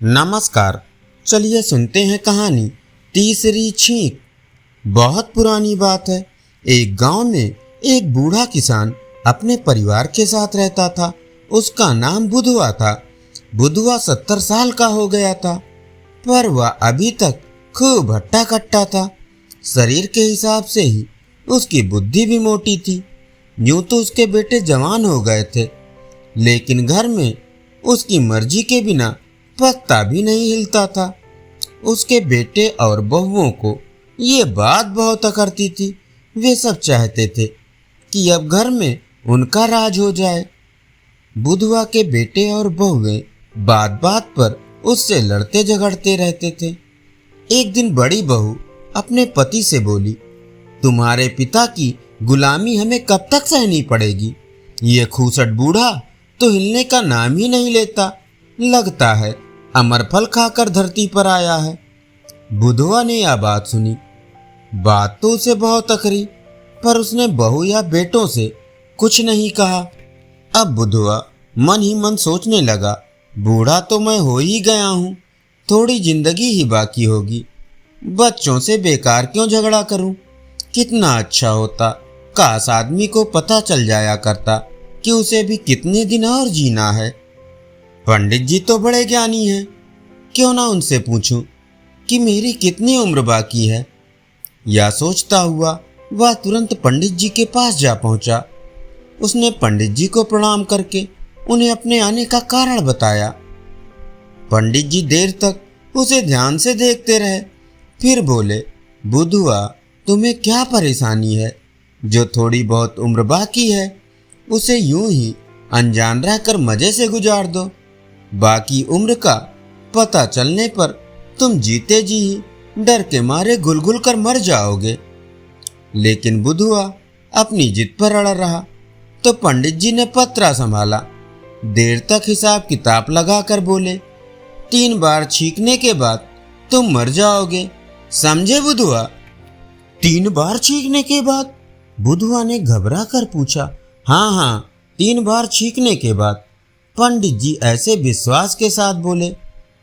नमस्कार। चलिए सुनते हैं कहानी तीसरी छींक। बहुत पुरानी बात है। एक गांव में एक बूढ़ा किसान अपने परिवार के साथ रहता था। उसका नाम बुधवा था। बुधवा 70 साल का हो गया था, पर वह अभी तक खूब हट्टा कट्टा था। शरीर के हिसाब से ही उसकी बुद्धि भी मोटी थी। यूं तो उसके बेटे जवान हो गए थे, लेकिन घर में उसकी मर्जी के बिना पत्ता भी नहीं हिलता था। उसके बेटे और बहुओं को ये बात बहुत अखरती थी। वे सब चाहते थे कि अब घर में उनका राज हो जाए। बुधवा के बेटे और बहुएं बात बात पर उससे लड़ते झगड़ते रहते थे। एक दिन बड़ी बहू अपने पति से बोली, तुम्हारे पिता की गुलामी हमें कब तक सहनी पड़ेगी? ये खूसट बूढ़ा तो हिलने का नाम ही नहीं लेता। लगता है अमर फल खाकर धरती पर आया है। बुधवा ने यह बात सुनी। बात तो उसे बहुत अखरी, पर उसने बहू या बेटों से कुछ नहीं कहा। अब बुधवा मन ही मन सोचने लगा, बूढ़ा तो मैं हो ही गया हूँ, थोड़ी जिंदगी ही बाकी होगी। बच्चों से बेकार क्यों झगड़ा करूं? कितना अच्छा होता काश आदमी को पता चल जाया करता कि उसे भी कितने दिन और जीना है। पंडित जी तो बड़े ज्ञानी हैं, क्यों ना उनसे पूछूं कि मेरी कितनी उम्र बाकी है। यह सोचता हुआ वह तुरंत पंडित जी के पास जा पहुंचा। उसने पंडित जी को प्रणाम करके उन्हें अपने आने का कारण बताया। पंडित जी देर तक उसे ध्यान से देखते रहे, फिर बोले, बुधवा तुम्हें क्या परेशानी है? जो थोड़ी बहुत उम्र बाकी है उसे यूं ही अनजान रहकर मजे से गुजार दो। बाकी उम्र का पता चलने पर तुम जीते जी ही डर के मारे घुल कर मर जाओगे। लेकिन बुधवा अपनी जिद पर अड़ा रहा, तो पंडित जी ने पत्रा संभाला। देर तक हिसाब किताब लगाकर बोले, 3 बार छींकने के बाद तुम मर जाओगे, समझे बुधवा? 3 बार छींकने के बाद? बुधवा ने घबरा कर पूछा। हाँ, 3 बार छींकने के बाद। पंडित जी ऐसे विश्वास के साथ बोले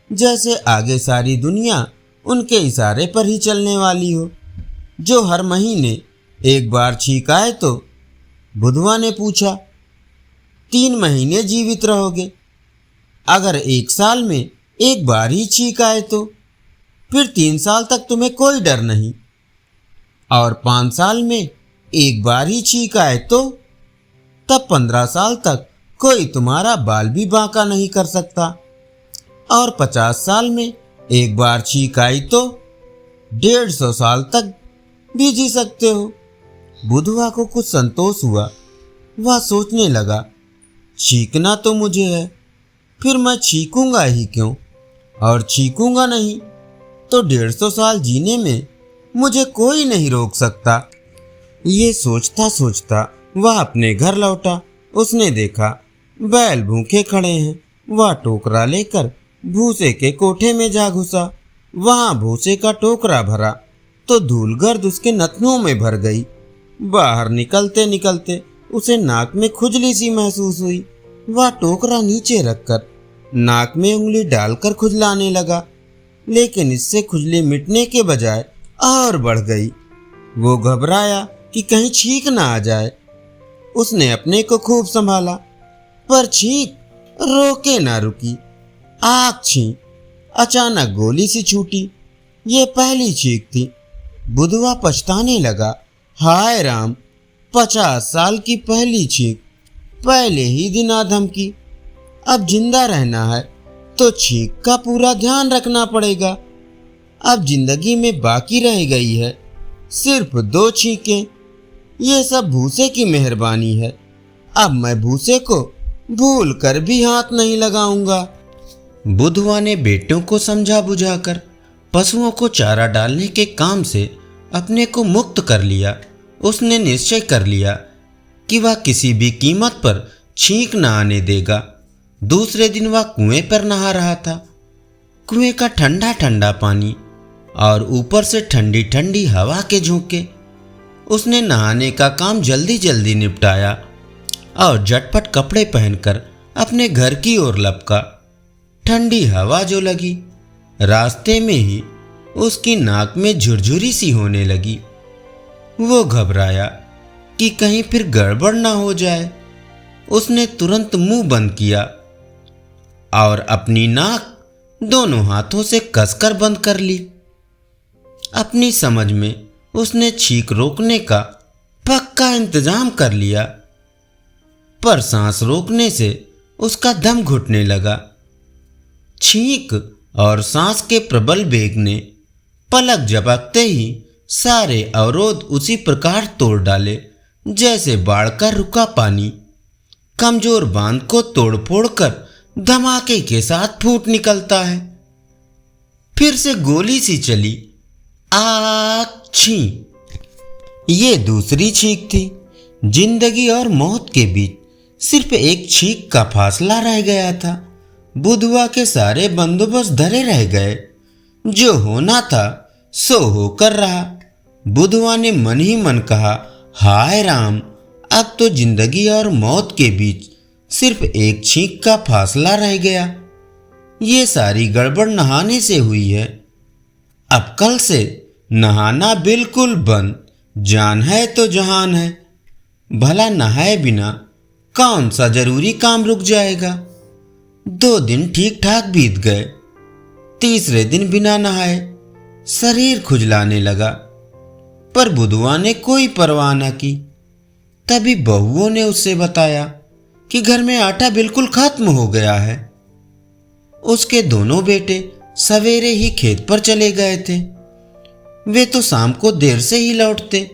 जैसे आगे सारी दुनिया उनके इशारे पर ही चलने वाली हो। जो हर महीने 1 बार छींक आए तो? बुधवा ने पूछा। 3 महीने जीवित रहोगे। अगर 1 साल में 1 बार ही छींक आए तो? फिर 3 साल तक तुम्हें कोई डर नहीं। और 5 साल में 1 बार ही छींक आए तो? तब 15 साल तक कोई तुम्हारा बाल भी बांका नहीं कर सकता। और 50 साल में 1 बार छींक आई तो 150 साल तक भी जी सकते हो। बुधवा को कुछ संतोष हुआ। वह सोचने लगा, छींकना तो मुझे है, फिर मैं छींकूंगा ही क्यों? और छींकूंगा नहीं तो 150 साल जीने में मुझे कोई नहीं रोक सकता। ये सोचता सोचता वह अपने घर लौटा। उसने देखा बैल भूखे खड़े हैं। वह टोकरा लेकर भूसे के कोठे में जा घुसा। वहां भूसे का टोकरा भरा तो धूलगर्द उसके नथनों में भर गई। बाहर निकलते निकलते उसे नाक में खुजली सी महसूस हुई। वह टोकरा नीचे रखकर नाक में उंगली डालकर खुजलाने लगा, लेकिन इससे खुजली मिटने के बजाय और बढ़ गई। वो घबराया कि कहीं छींक ना आ जाए। उसने अपने को खूब संभाला, पर छींक रोके ना रुकी। आग छींक अचानक गोली सी छूटी। ये पहली छींक थी। बुधवा पछताने लगा, हाय राम, 50 साल की पहली छींक, पहले ही दिन आधम की। अब जिंदा रहना है तो छींक का पूरा ध्यान रखना पड़ेगा। अब जिंदगी में बाकी रह गई है सिर्फ 2 छींकें। ये सब भूसे की मेहरबानी है। अब मैं भूसे को भूल कर भी हाथ नहीं लगाऊंगा। बुधवा ने बेटों को समझा बुझाकर पशुओं को चारा डालने के काम से अपने को मुक्त कर लिया। उसने निश्चय कर लिया कि वह किसी भी कीमत पर छींक न आने देगा। दूसरे दिन वह कुएं पर नहा रहा था। कुएं का ठंडा ठंडा पानी और ऊपर से ठंडी ठंडी हवा के झोंके। उसने नहाने का काम जल्दी जल्दी निपटाया और झटपट कपड़े पहनकर अपने घर की ओर लपका। ठंडी हवा जो लगी, रास्ते में ही उसकी नाक में झुरझुरी सी होने लगी। वो घबराया कि कहीं फिर गड़बड़ ना हो जाए। उसने तुरंत मुंह बंद किया और अपनी नाक दोनों हाथों से कसकर बंद कर ली। अपनी समझ में उसने छींक रोकने का पक्का इंतजाम कर लिया, पर सांस रोकने से उसका दम घुटने लगा। छींक और सांस के प्रबल वेग ने पलक झपकते ही सारे अवरोध उसी प्रकार तोड़ डाले जैसे बाढ़ का रुका पानी कमजोर बांध को तोड़ फोड़ कर धमाके के साथ फूट निकलता है। फिर से गोली सी चली, आछी। ये दूसरी छींक थी। जिंदगी और मौत के बीच सिर्फ एक छींक का फासला रह गया था। बुधवा के सारे बंदोबस्त धरे रह गए। जो होना था सो होकर रहा। बुधवा ने मन ही मन कहा, हाय राम, अब तो जिंदगी और मौत के बीच सिर्फ एक छींक का फासला रह गया। ये सारी गड़बड़ नहाने से हुई है। अब कल से नहाना बिल्कुल बंद। जान है तो जहान है। भला नहाए बिना कौन सा जरूरी काम रुक जाएगा। 2 दिन ठीक ठाक बीत गए। तीसरे दिन बिना नहाए शरीर खुजलाने लगा, पर बुधवा ने कोई परवाह न की। तभी बहुओं ने उससे बताया कि घर में आटा बिल्कुल खत्म हो गया है। उसके दोनों बेटे सवेरे ही खेत पर चले गए थे। वे तो शाम को देर से ही लौटते।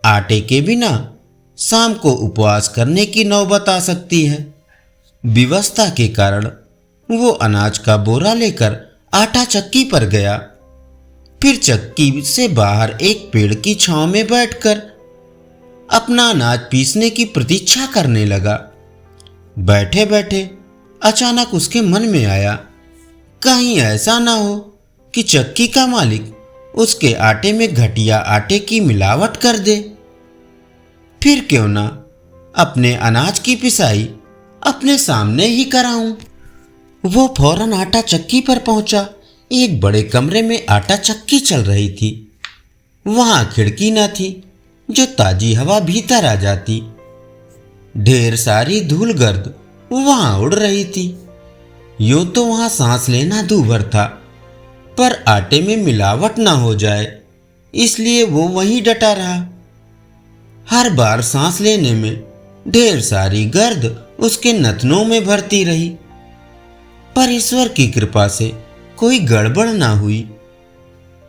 आटे के बिना शाम को उपवास करने की नौबत आ सकती है। विवशता के कारण वो अनाज का बोरा लेकर आटा चक्की पर गया। फिर चक्की से बाहर एक पेड़ की छांव में बैठकर अपना अनाज पीसने की प्रतीक्षा करने लगा। बैठे बैठे अचानक उसके मन में आया, कहीं ऐसा ना हो कि चक्की का मालिक उसके आटे में घटिया आटे की मिलावट कर दे। फिर क्यों ना अपने अनाज की पिसाई अपने सामने ही कराऊं। वो फौरन आटा चक्की पर पहुंचा। एक बड़े कमरे में आटा चक्की चल रही थी। वहां खिड़की न थी जो ताजी हवा भीतर आ जाती। ढेर सारी धूल गर्द वहां उड़ रही थी। यूं तो वहां सांस लेना दूभर था, पर आटे में मिलावट ना हो जाए इसलिए वो वहीं डटा रहा। हर बार सांस लेने में ढेर सारी गर्द उसके नथनों में भरती रही, पर ईश्वर की कृपा से कोई गड़बड़ ना हुई।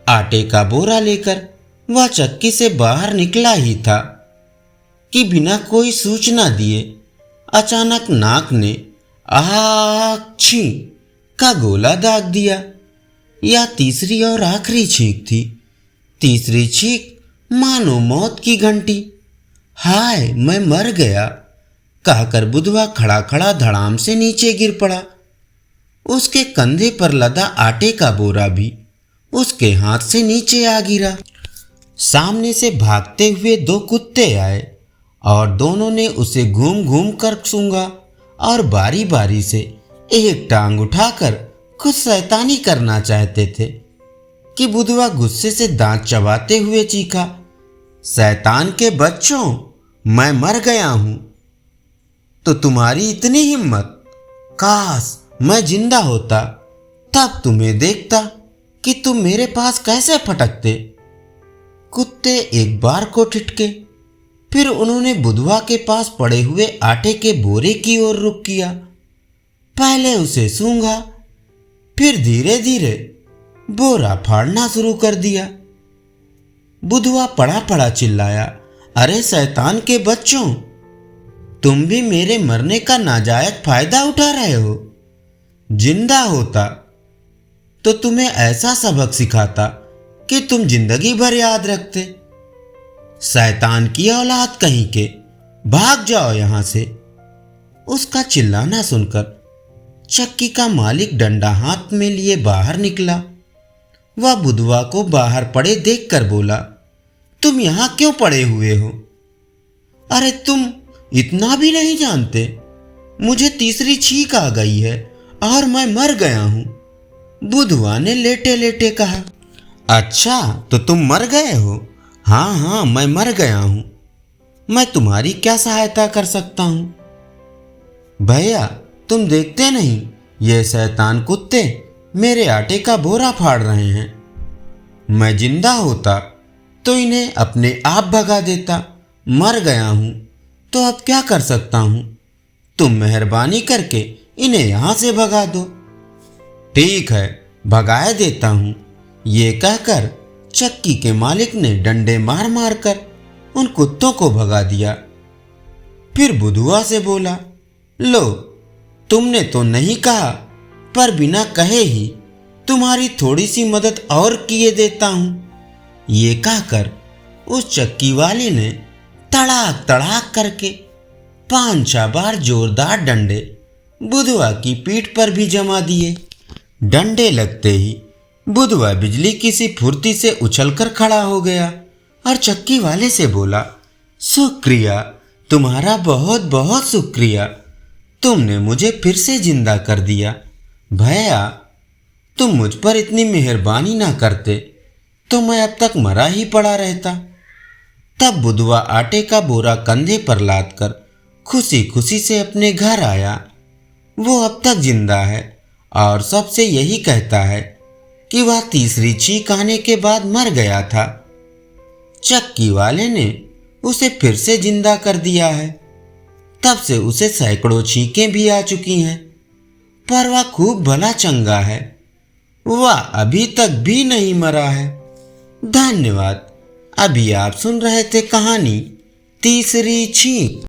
आटे का बोरा लेकर वह चक्की से बाहर निकला ही था कि बिना कोई सूचना दिए अचानक नाक ने आछी का गोला दाग दिया। यह तीसरी और आखिरी छींक थी। तीसरी छींक मानो मौत की घंटी। हाय, मैं मर गया कहकर बुधवा खड़ा खड़ा धड़ाम से नीचे गिर पड़ा। उसके कंधे पर लदा आटे का बोरा भी उसके हाथ से नीचे आ गिरा। सामने से भागते हुए 2 कुत्ते आए और दोनों ने उसे घूम घूम कर सूंघा और बारी बारी से एक टांग उठाकर कुछ शैतानी करना चाहते थे कि बुधवा गुस्से से दांत चबाते हुए चीखा, शैतान के बच्चों, मैं मर गया हूं। तो तुम्हारी इतनी हिम्मत, काश मैं जिंदा होता, तब तुम्हें देखता कि तुम मेरे पास कैसे फटकते। कुत्ते एक बार को ठिठके, फिर उन्होंने बुधवा के पास पड़े हुए आटे के बोरे की ओर रुख किया। पहले उसे सूंघा, फिर धीरे धीरे बोरा फाड़ना शुरू कर दिया। बुधवा पड़ा पड़ा चिल्लाया, अरे शैतान के बच्चों, तुम भी मेरे मरने का नाजायज फायदा उठा रहे हो। जिंदा होता तो तुम्हें ऐसा सबक सिखाता कि तुम जिंदगी भर याद रखते। शैतान की औलाद कहीं के, भाग जाओ यहां से। उसका चिल्लाना सुनकर चक्की का मालिक डंडा हाथ में लिए बाहर निकला। वह बुधवा को बाहर पड़े देखकर बोला, तुम यहां क्यों पड़े हुए हो? अरे तुम इतना भी नहीं जानते, मुझे तीसरी छींक आ गई है और मैं मर गया हूँ। बुधवा ने लेटे लेटे कहा। अच्छा, तो तुम मर गए हो? हाँ हाँ, मैं मर गया हूँ। मैं तुम्हारी क्या सहायता कर सकता हूँ? भैया, तुम देखते नहीं, ये शैतान कुत्ते मेरे आटे का बोरा फाड़ रहे हैं। मैं जिंदा होता तो इन्हें अपने आप भगा देता। मर गया हूं तो अब क्या कर सकता हूं? तुम मेहरबानी करके इन्हें यहां से भगा दो। ठीक है, भगाए देता हूं। ये कहकर चक्की के मालिक ने डंडे मार मार कर उन कुत्तों को भगा दिया। फिर बुधुआ से बोला, लो, तुमने तो नहीं कहा, पर बिना कहे ही तुम्हारी थोड़ी सी मदद और किए देता हूं। ये कहकर उस चक्की वाले ने तड़ाक तड़ाक करके 5-6 बार जोरदार डंडे बुधवा की पीठ पर भी जमा दिए। डंडे लगते ही बुधवा बिजली की सी फुर्ती से उछलकर खड़ा हो गया और चक्की वाले से बोला, शुक्रिया, तुम्हारा बहुत बहुत शुक्रिया। तुमने मुझे फिर से जिंदा कर दिया। भैया, तुम मुझ पर इतनी मेहरबानी ना करते तो मैं अब तक मरा ही पड़ा रहता। तब बुधवा आटे का बोरा कंधे पर लाद कर खुशी खुशी से अपने घर आया। वो अब तक जिंदा है और सबसे यही कहता है कि वह तीसरी छींक आने के बाद मर गया था। चक्की वाले ने उसे फिर से जिंदा कर दिया है। तब से उसे सैकड़ों छींकें भी आ चुकी हैं, पर वह खूब भला चंगा है। वह अभी तक भी नहीं मरा है। धन्यवाद। अभी आप सुन रहे थे कहानी तीसरी छींक।